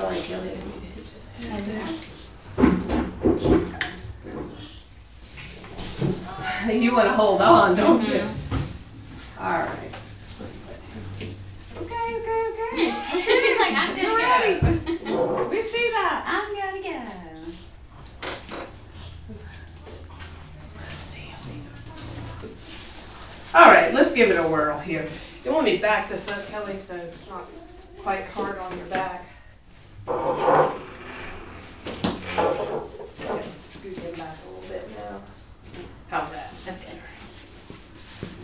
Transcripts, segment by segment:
sorry, Kelly. I didn't mean to hit your head there. You want to hold on, don't you? All right. Let's let him. Okay. He's like, I'm gonna go. We see that. I'm gonna go. Let's see. All right, let's give it a whirl here. You want me to back this up, Kelly, so it's not quite hard on your back. Scoot him back a little bit now. How's that? That's good.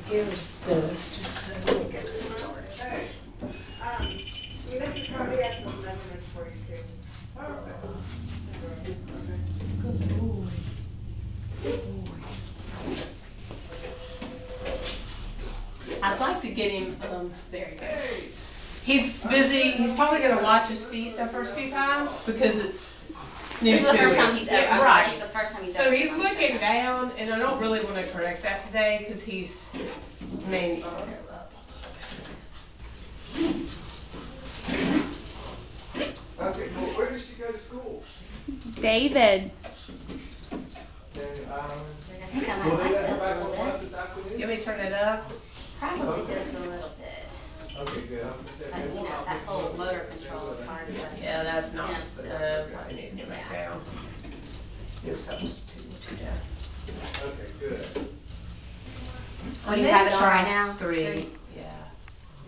Here's this, just so we get started. Hey, we probably have some measurements for you too. Good boy. Good boy. I'd like to get him, there he goes. He's busy, he's probably gonna watch his feet the first few times because it's new This is the to first him. time he's ever. Yeah, right. It's the first time he's So ever. he's looking down, and I don't really want to correct that today because he's maybe. Okay, well, where does she go to school? David. I think I might like this a little bit. You want me to turn it up? Probably just a little bit. Okay, good. But you know, that whole motor control is hard to. Yeah, that's not. Yeah, so- I need to get back down. Do something too down. Okay, good. What do you have it on right now? 3. Yeah.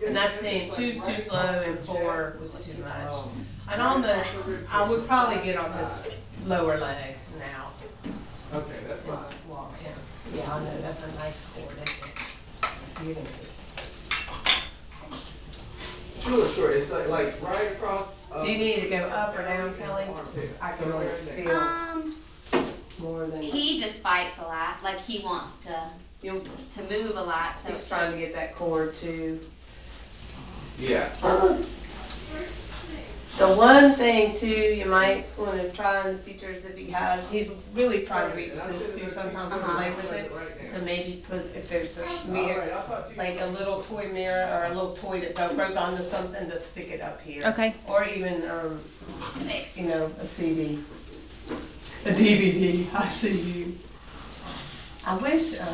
And that's saying 2's too slow and 4 was too much. I'd almost, I would probably get on his lower leg now. Okay, that's fine. Walk him. Yeah, I know, that's a nice cord, isn't it? Beautiful. Sure. It's like right across. Do you need to go up or down, Kelly? I can always feel more than. He just fights a lot. Like he wants to move a lot. So He's it's trying to get that cord too. Yeah. The one thing too, you might want to try in the future is if he has, he's really trying to reach this too, sometimes he'll play with it. So maybe put, if there's a mirror, like a little toy mirror or a little toy that velcros onto something, to stick it up here. Okay. Or even, you know, a CD, a DVD, I see you. I wish, I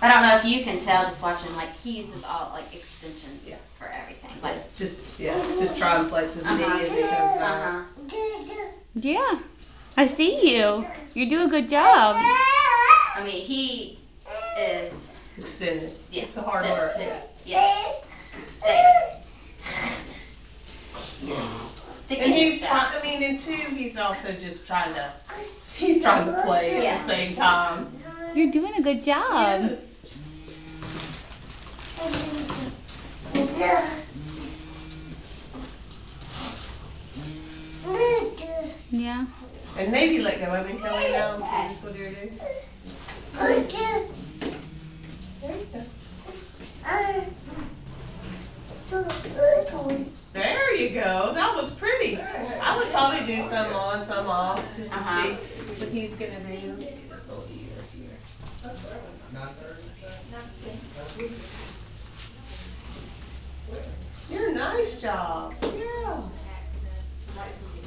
don't know if you can tell just watching. Like he uses all like extensions Yeah. for everything. Like just try and flex his knee as he goes down. Yeah. I see you. You do a good job. I mean, he is. Extended. Yes. It's the hard work. Too. Yes. David. Yes. Sticking And he's yourself. trying, I mean, and two, he's also just trying to, he's trying to play at Yes. the same time. You're doing a good job. Yes. Yeah. And maybe let go of him, Kelly, now, and see just what you do. There you go. There you go. That was pretty. I would probably do some on, some off, just to see what he's gonna do. Maybe this little ear here. You're a nice job. Yeah.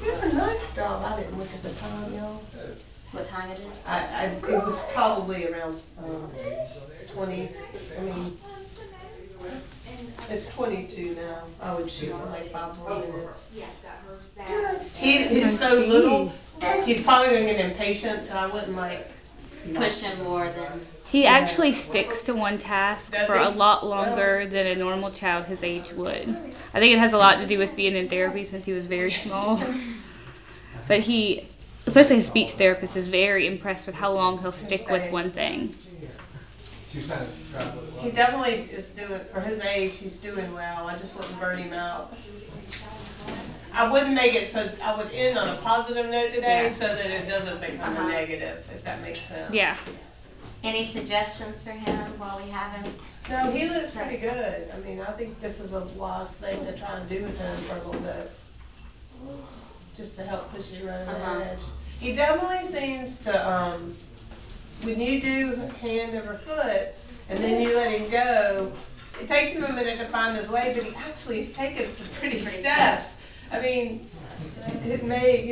You're a nice job. I didn't look at the time, y'all. What time it is? It was probably around 20. I mean, it's 22 now. I would shoot for like 5 more minutes. He's so little. He's probably gonna get impatient, so I wouldn't like Push him more than. He actually sticks to one task Does for he? a lot longer than a normal child his age would. I think it has a lot to do with being in therapy since he was very small. But he, especially his speech therapist, is very impressed with how long he'll stick with one thing. He definitely is doing, for his age, he's doing well. I just wouldn't burn him out. I wouldn't make it so, I would end on a positive note today Yeah. so that it doesn't become a negative, if that makes sense. Yeah. Any suggestions for him while we have him? No, he looks pretty good. I mean, I think this is a wise thing to try and do with him for a little bit. Just to help push you around the edge. He definitely seems to, when you do hand over foot and then you let him go, it takes him a minute to find his way, but he actually is taking some pretty steps. I mean, it may,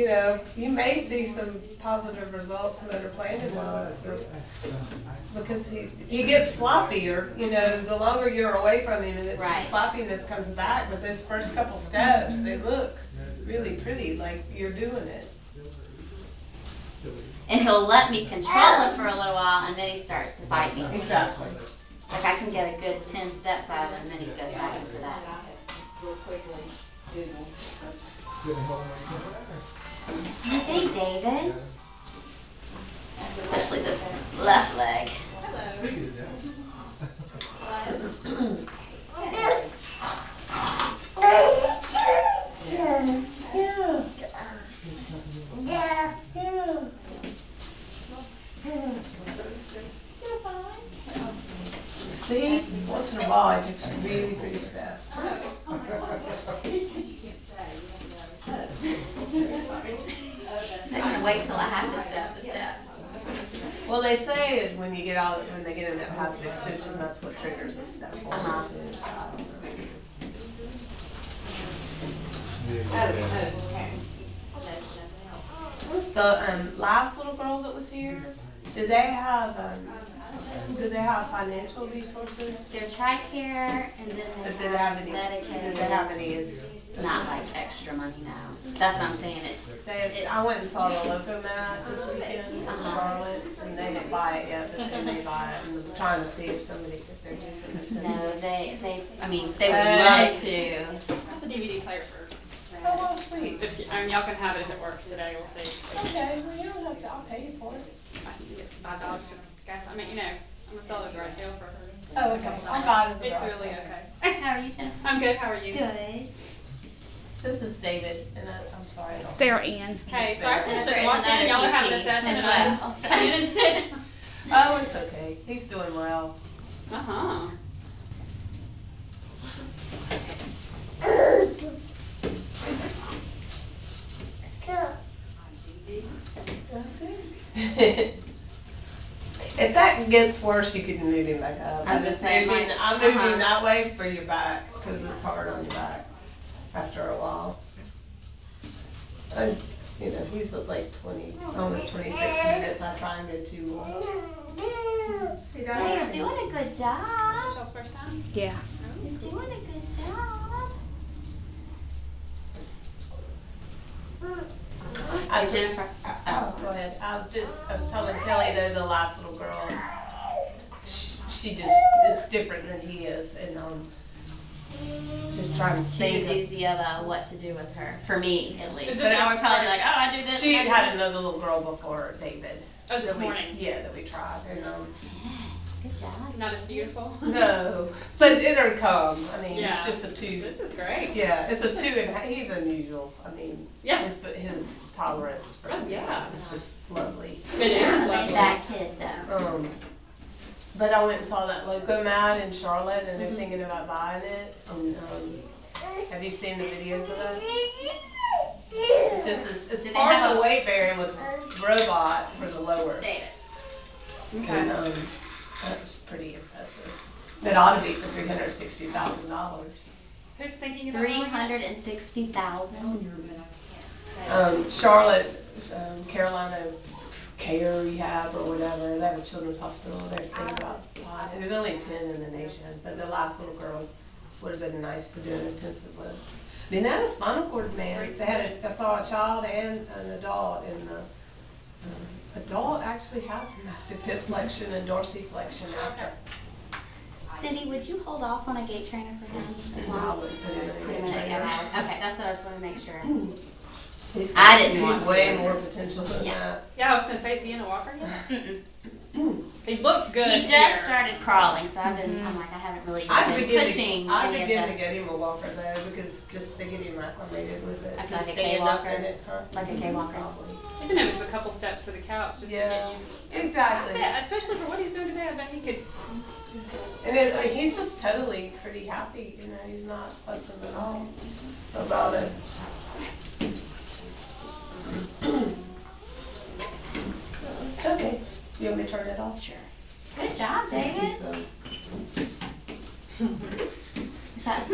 you may see some positive results in better planning wise, because he gets sloppier, the longer you're away from him, and the Right. sloppiness comes back, but those first couple steps, they look really pretty, like you're doing it. And he'll let me control him for a little while, and then he starts to fight me. Exactly. Like I can get a good 10 steps out of it, and then he goes back into that. Hey, David. Especially this left leg. See, once in a while, he takes a really pretty step. I'm gonna wait till I have to step the step. Well, they say when they get in that passive extension, that's what triggers a step forward too. The last little girl that was here, did they have financial resources? They're TRICARE, and then Did they they have have any? Medicaid. Did they have any? Not like extra money now. That's what I'm saying. I went and saw the Locomat this weekend in Charlotte, and they didn't buy it yet, but they may buy it. And I'm trying to see if they're using it. No, they would love to. Got the DVD player first. Oh, well, sweet. Y'all can have it if it works today. We'll see. Okay, well, you don't have to, I'll pay you for it. I can get $5 for gas. I'm gonna sell it at a garage sale for her. Oh, okay. I'll buy it at the It's garage really sale. okay. How are you, Jennifer? I'm good. How are you? Good. This is David, and I'm sorry. I don't. Sarah Ann. Hey, so I Jennifer just is walked in and y'all are having a another session PT and I as just come in and sit. Oh, it's okay. He's doing well. Uh-huh. That's it. If that gets worse, you can move him back up. I was gonna say, I'm moving that way for your back, because it's hard on your back after a while. And, he's at like almost 26 minutes. I try and go too long. He You're does. doing a good Is job. this y'all's first time? Yeah. You're doing a good job. Jennifer. Oh, go ahead. I was telling Kelly though, the last little girl, she just it's different than he is, and just trying to She's think. a doozy of what to do with her. For me, at least. Is So this now your we're probably first- like, oh, I do this. She and I do had this. another little girl before David. Oh, this that we- morning. Yeah, that we tried, and Good job. Not as beautiful. no, but it'll come. I mean, Yeah. it's just a 2. This is great. Yeah, it's a 2, and he's unusual. I mean, Yeah. his tolerance for Oh, yeah. it's just lovely. It is Laid lovely. back kid, though. But I went and saw that Locomat in Charlotte, and they're thinking about buying it. Have you seen the videos of that? It's just it's Do they partial have a- weight bearing with robot for the lowers. Okay. And that was pretty impressive. It ought to be for $360,000. Who's thinking about buying it? 360,000. Charlotte, Carolina Care Rehab or whatever, they have a children's hospital, they're thinking about buying it. There's only 10 in the nation, but the last little girl would have been nice to do an intensive with. I mean, they had a spinal cord man, I saw a child and an adult, and the adult actually has massive hip flexion and dorsiflexion after. Cindy, would you hold off on a gait trainer for him? As I long wouldn't put as it put in him in a it, trainer. yeah. Okay, that's what I was wanting to make sure. He's I didn't want He's way to. more potential than Yeah. that. Yeah, I was gonna say, is he in a walker yet? Mm-mm. He looks good. He just here. started crawling, so I'm like, I haven't really I been begin pushing I any of begin to the, get him a walker though, because just to get him acclimated with it, Like to a stand K-walker? up in it, huh? like a K-walker. Probably. Even if it's a couple steps to the couch, just to Yeah, get used. exactly. Yeah, especially for what he's doing today, I bet he could. And I mean, he's just totally pretty happy, he's not fussing at all about it. Okay, you want me to turn it off? Sure. Good job, David. So- Is that